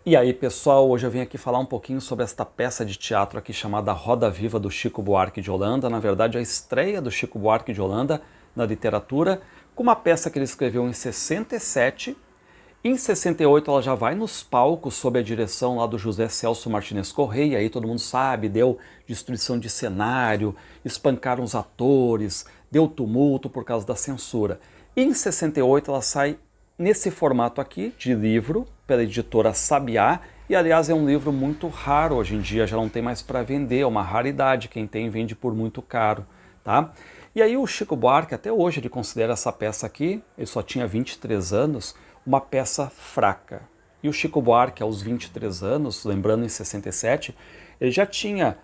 E aí, pessoal, hoje eu vim aqui falar um pouquinho sobre esta peça de teatro aqui chamada Roda Viva do Chico Buarque de Holanda. Na verdade, a estreia do Chico Buarque de Holanda na literatura, com uma peça que ele escreveu em 67. Em 68 ela já vai nos palcos sob a direção lá do José Celso Martinez Correia, aí todo mundo sabe, deu destruição de cenário, espancaram os atores, deu tumulto por causa da censura. E em 68 ela sai nesse formato aqui, de livro, pela editora Sabiá, e aliás é um livro muito raro hoje em dia, já não tem mais para vender, é uma raridade, quem tem vende por muito caro, tá? E aí o Chico Buarque, até hoje, ele considera essa peça aqui, ele só tinha 23 anos, uma peça fraca. E o Chico Buarque, aos 23 anos, lembrando em 67, ele já tinha,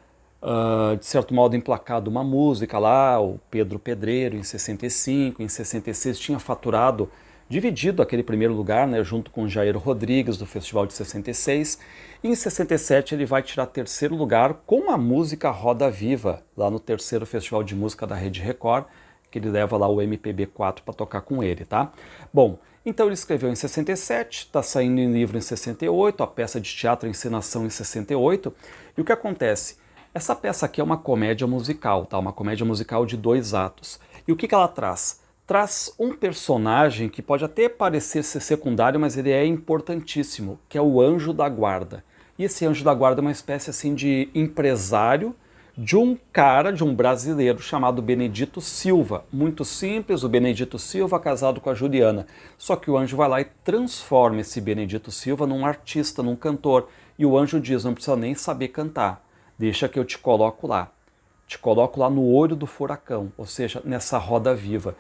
de certo modo, emplacado uma música lá, o Pedro Pedreiro, em 65, em 66 tinha faturado, dividido aquele primeiro lugar, né, junto com Jair Rodrigues, do Festival de 66, e em 67 ele vai tirar terceiro lugar com a música Roda Viva, lá no terceiro Festival de Música da Rede Record, que ele leva lá o MPB4 para tocar com ele, tá? Bom, então ele escreveu em 67, está saindo em livro em 68, a peça de teatro encenação em 68, e o que acontece? Essa peça aqui é uma comédia musical, tá? Uma comédia musical de 2 atos. E o que ela traz? Traz um personagem que pode até parecer ser secundário, mas ele é importantíssimo, que é o Anjo da Guarda. E esse Anjo da Guarda é uma espécie assim de empresário de um cara, de um brasileiro chamado Benedito Silva. Muito simples, o Benedito Silva casado com a Juliana. Só que o anjo vai lá e transforma esse Benedito Silva num artista, num cantor. E o anjo diz, não precisa nem saber cantar, deixa que eu te coloco lá. Te coloco lá no olho do furacão, ou seja, nessa roda viva,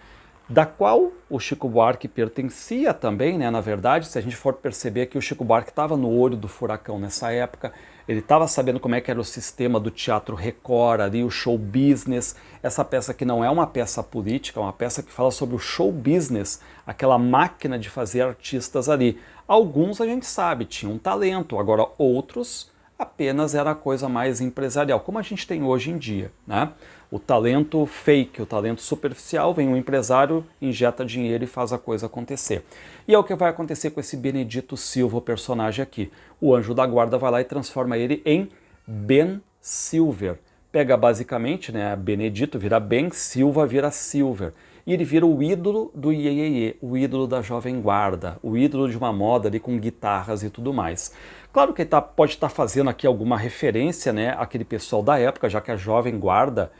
da qual o Chico Buarque pertencia também, né? Na verdade, se a gente for perceber que o Chico Buarque estava no olho do furacão nessa época, ele estava sabendo como é que era o sistema do teatro Record, ali, o show business. Essa peça que não é uma peça política, é uma peça que fala sobre o show business, aquela máquina de fazer artistas ali. Alguns a gente sabe, tinham um talento, agora outros apenas era a coisa mais empresarial, como a gente tem hoje em dia, né? O talento fake, o talento superficial, vem um empresário, injeta dinheiro e faz a coisa acontecer. E é o que vai acontecer com esse Benedito Silva, o personagem aqui. O anjo da guarda vai lá e transforma ele em Ben Silver. Pega basicamente, né, Benedito vira Ben, Silva vira Silver. E ele vira o ídolo do Iê, o ídolo da Jovem Guarda, o ídolo de uma moda ali com guitarras e tudo mais. Claro que ele pode estar fazendo aqui alguma referência, né, àquele pessoal da época, já que a Jovem Guarda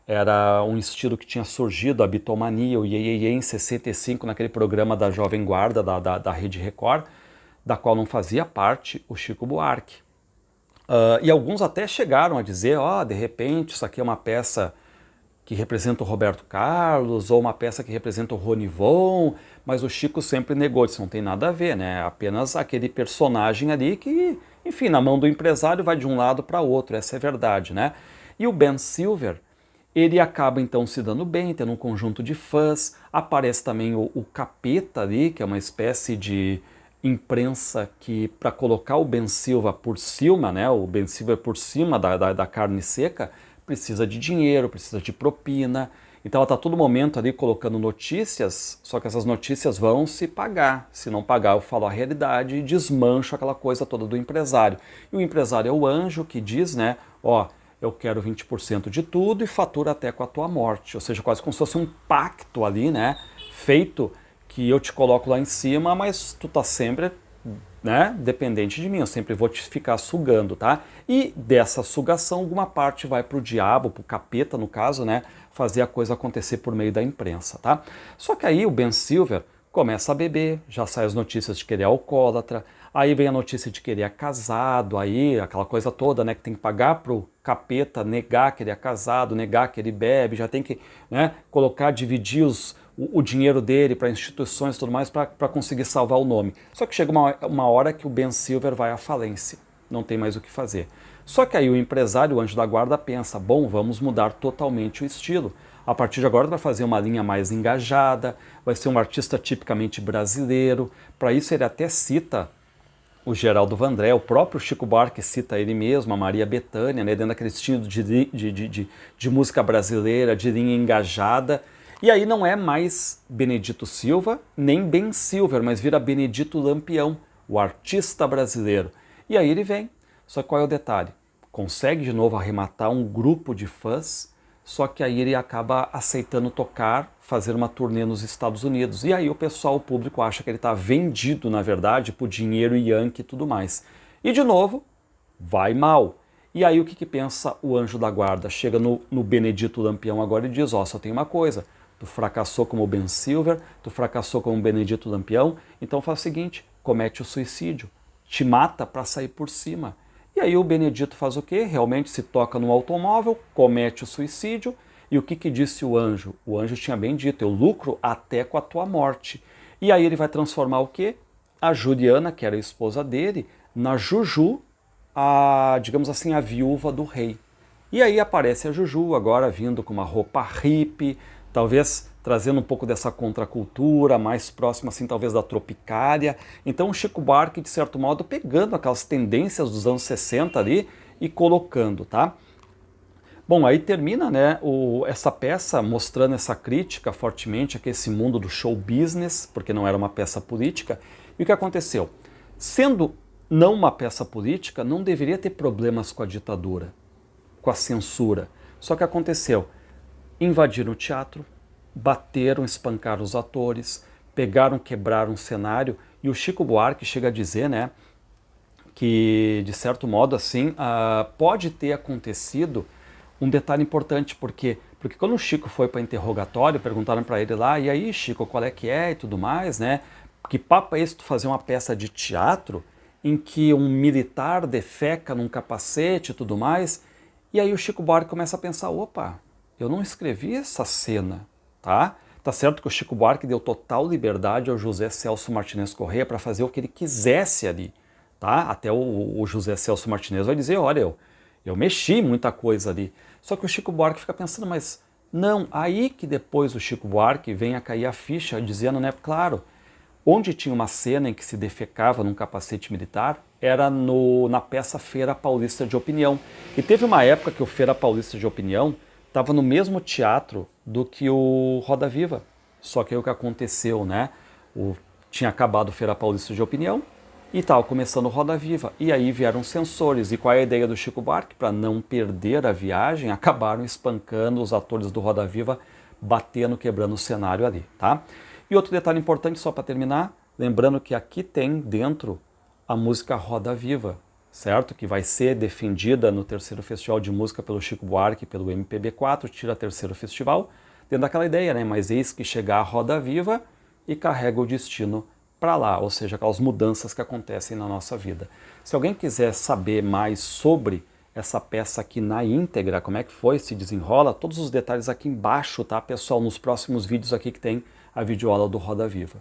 era um estilo que tinha surgido, a bitomania, o Iê, em 65, naquele programa da Jovem Guarda, da Rede Record, da qual não fazia parte o Chico Buarque. E alguns até chegaram a dizer, de repente isso aqui é uma peça que representa o Roberto Carlos, ou uma peça que representa o Ronivon, mas o Chico sempre negou, isso não tem nada a ver, né? É apenas aquele personagem ali que, enfim, na mão do empresário vai de um lado para outro, essa é a verdade, né? E o Ben Silver, ele acaba então se dando bem, tendo um conjunto de fãs, aparece também o Capeta ali, que é uma espécie de imprensa que, para colocar o Ben Silva por cima, né, o Ben Silva por cima da carne seca, precisa de dinheiro, precisa de propina. Então ela está todo momento ali colocando notícias, só que essas notícias vão se pagar. Se não pagar, eu falo a realidade e desmancho aquela coisa toda do empresário. E o empresário é o anjo que diz, né, eu quero 20% de tudo e fatura até com a tua morte. Ou seja, quase como se fosse um pacto ali, né, feito que eu te coloco lá em cima, mas tu tá sempre, né, dependente de mim, eu sempre vou te ficar sugando, tá? E dessa sugação, alguma parte vai pro diabo, pro capeta, no caso, né, fazer a coisa acontecer por meio da imprensa, tá? Só que aí o Ben Silver começa a beber, já sai as notícias de que ele é alcoólatra, aí vem a notícia de que ele é casado, aí aquela coisa toda, né, que tem que pagar pro capeta, negar que ele é casado, negar que ele bebe, já tem que, né, colocar, dividir o dinheiro dele para instituições e tudo mais para conseguir salvar o nome. Só que chega uma hora que o Ben Silver vai à falência, não tem mais o que fazer. Só que aí o empresário, o anjo da guarda, pensa, bom, vamos mudar totalmente o estilo. A partir de agora vai fazer uma linha mais engajada, vai ser um artista tipicamente brasileiro. Para isso ele até cita o Geraldo Vandré, o próprio Chico Buarque cita ele mesmo, a Maria Bethânia, né, dentro daquele estilo de música brasileira, de linha engajada. E aí não é mais Benedito Silva, nem Ben Silver, mas vira Benedito Lampião, o artista brasileiro. E aí ele vem. Só que qual é o detalhe? Consegue de novo arrematar um grupo de fãs, só que aí ele acaba aceitando tocar, fazer uma turnê nos Estados Unidos. E aí o pessoal, o público acha que ele está vendido, na verdade, por dinheiro Yankee e tudo mais. E de novo, vai mal. E aí o que pensa o anjo da guarda? Chega no Benedito Lampião agora e diz, ó, só tem uma coisa, tu fracassou como Ben Silver, tu fracassou como Benedito Lampião, então faz o seguinte, comete o suicídio, te mata para sair por cima. E aí o Benedito faz o quê? Realmente se toca no automóvel, comete o suicídio, e o que disse o anjo? O anjo tinha bem dito, eu lucro até com a tua morte. E aí ele vai transformar o quê? A Juliana, que era a esposa dele, na Juju, digamos assim, a viúva do rei. E aí aparece a Juju agora vindo com uma roupa hippie, talvez trazendo um pouco dessa contracultura, mais próxima assim talvez da Tropicália. Então o Chico Buarque, de certo modo, pegando aquelas tendências dos anos 60 ali e colocando, tá? Bom, aí termina, né, essa peça mostrando essa crítica fortemente a esse mundo do show business, porque não era uma peça política. E o que aconteceu? Sendo não uma peça política, não deveria ter problemas com a ditadura, com a censura. Só que aconteceu, invadiram o teatro, bateram, espancaram os atores, pegaram, quebraram o cenário, e o Chico Buarque chega a dizer, né, que de certo modo assim, pode ter acontecido um detalhe importante, porque quando o Chico foi para interrogatório, perguntaram para ele lá, e aí Chico, qual é que é e tudo mais, né, que papo é esse tu fazer uma peça de teatro em que um militar defeca num capacete e tudo mais, e aí o Chico Buarque começa a pensar, opa, eu não escrevi essa cena, tá? Tá certo que o Chico Buarque deu total liberdade ao José Celso Martinez Corrêa para fazer o que ele quisesse ali, tá? Até o José Celso Martinez vai dizer, olha, eu mexi muita coisa ali. Só que o Chico Buarque fica pensando, mas não, aí que depois o Chico Buarque vem a cair a ficha dizendo, né, claro, onde tinha uma cena em que se defecava num capacete militar era na peça Feira Paulista de Opinião. E teve uma época que o Feira Paulista de Opinião estava no mesmo teatro do que o Roda Viva. Só que aí o que aconteceu, né? Tinha acabado Feira Paulista de Opinião e estava começando o Roda Viva. E aí vieram censores. E qual é a ideia do Chico Buarque? Para não perder a viagem, acabaram espancando os atores do Roda Viva, batendo, quebrando o cenário ali, tá? E outro detalhe importante, só para terminar, lembrando que aqui tem dentro a música Roda Viva, certo? Que vai ser defendida no terceiro Festival de Música pelo Chico Buarque, pelo MPB4, tira terceiro festival, dentro daquela ideia, né? Mas eis que chegar a Roda Viva e carrega o destino para lá, ou seja, aquelas mudanças que acontecem na nossa vida. Se alguém quiser saber mais sobre essa peça aqui na íntegra, como é que foi, se desenrola, todos os detalhes aqui embaixo, tá, pessoal? Nos próximos vídeos aqui que tem a videoaula do Roda Viva.